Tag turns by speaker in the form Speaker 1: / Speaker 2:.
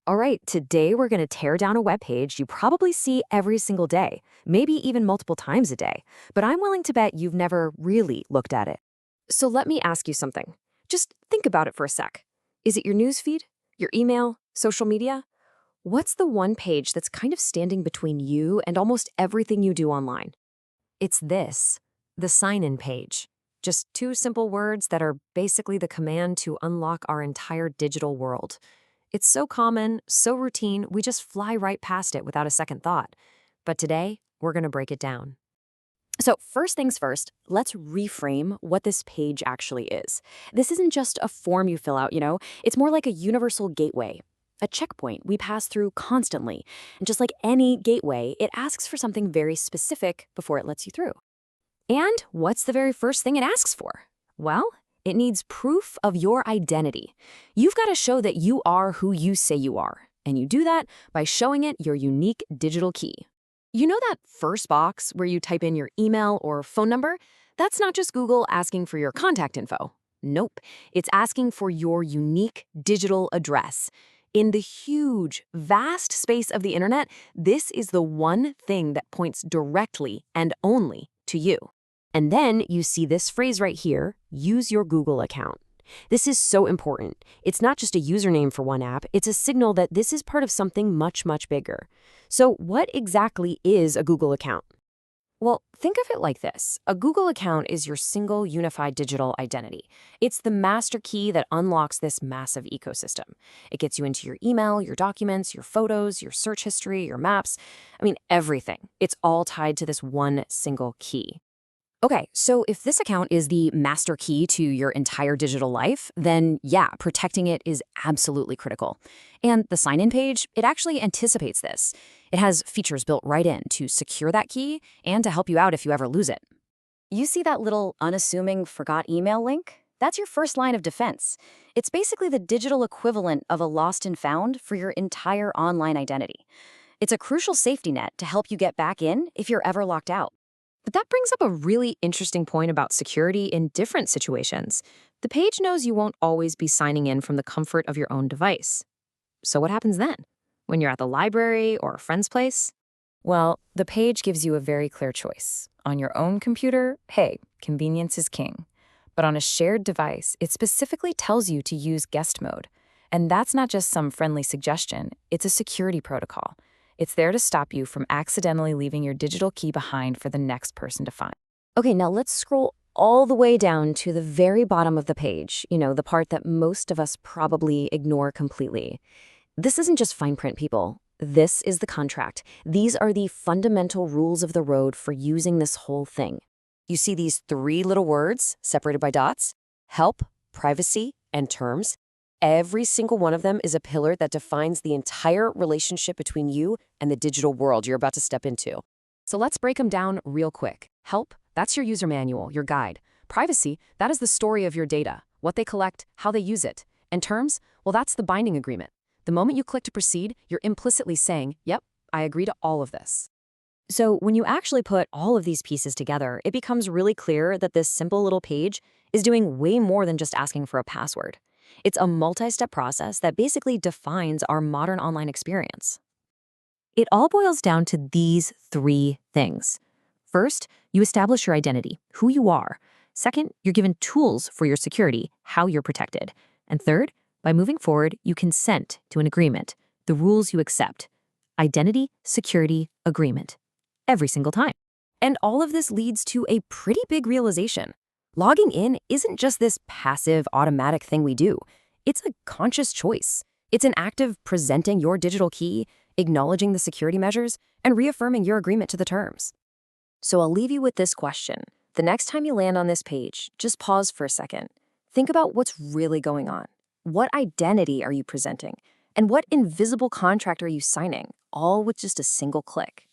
Speaker 1: All right, today we're going to tear down a web page you probably see every single day, maybe even multiple times a day, but I'm willing to bet you've never really looked at it. So let me ask you something. Just think about it for a sec. Is it your newsfeed, your email, social media? What's the one page that's kind of standing between you and almost everything you do online? It's this, the sign-in page. Just two simple words that are basically the command to unlock our entire digital world. It's so common, so routine, we just fly right past it without a second thought. But today, we're going to break it down. So first things first, let's reframe what this page actually is. This isn't just a form you fill out, it's more like a universal gateway, a checkpoint we pass through constantly. And just like any gateway, it asks for something very specific before it lets you through. And what's the very first thing it asks for? Well, it needs proof of your identity. You've got to show that you are who you say you are, and you do that by showing it your unique digital key. You know that first box where you type in your email or phone number? That's not just Google asking for your contact info. Nope, it's asking for your unique digital address. In the huge, vast space of the internet, this is the one thing that points directly and only to you. And then you see this phrase right here, use your Google account. This is so important. It's not just a username for one app, it's a signal that this is part of something much, much bigger. So what exactly is a Google account? Well, think of it like this. A Google account is your single unified digital identity. It's the master key that unlocks this massive ecosystem. It gets you into your email, your documents, your photos, your search history, your maps. Everything. It's all tied to this one single key. Okay, so if this account is the master key to your entire digital life, then yeah, protecting it is absolutely critical. And the sign-in page, it actually anticipates this. It has features built right in to secure that key and to help you out if you ever lose it. You see that little unassuming forgot email link? That's your first line of defense. It's basically the digital equivalent of a lost and found for your entire online identity. It's a crucial safety net to help you get back in if you're ever locked out. But that brings up a really interesting point about security in different situations. The page knows you won't always be signing in from the comfort of your own device. So what happens then? When you're at the library or a friend's place? Well, the page gives you a very clear choice. On your own computer, hey, convenience is king. But on a shared device, it specifically tells you to use guest mode. And that's not just some friendly suggestion, it's a security protocol. It's there to stop you from accidentally leaving your digital key behind for the next person to find. Okay, now let's scroll all the way down to the very bottom of the page, the part that most of us probably ignore completely. This isn't just fine print, people. This is the contract. These are the fundamental rules of the road for using this whole thing. You see these three little words separated by dots? Help, privacy, and terms. Every single one of them is a pillar that defines the entire relationship between you and the digital world you're about to step into. So let's break them down real quick. Help, that's your user manual, your guide. Privacy, that is the story of your data, what they collect, how they use it. And terms, well, that's the binding agreement. The moment you click to proceed, you're implicitly saying, yep, I agree to all of this. So when you actually put all of these pieces together, it becomes really clear that this simple little page is doing way more than just asking for a password. It's a multi-step process that basically defines our modern online experience. It all boils down to these three things. First, you establish your identity, who you are. Second, you're given tools for your security, how you're protected. And third, by moving forward, you consent to an agreement, the rules you accept. Identity, security, agreement. Every single time. And all of this leads to a pretty big realization. Logging in isn't just this passive, automatic thing we do. It's a conscious choice. It's an act of presenting your digital key, acknowledging the security measures, and reaffirming your agreement to the terms. So I'll leave you with this question. The next time you land on this page, just pause for a second. Think about what's really going on. What identity are you presenting? And what invisible contract are you signing, all with just a single click?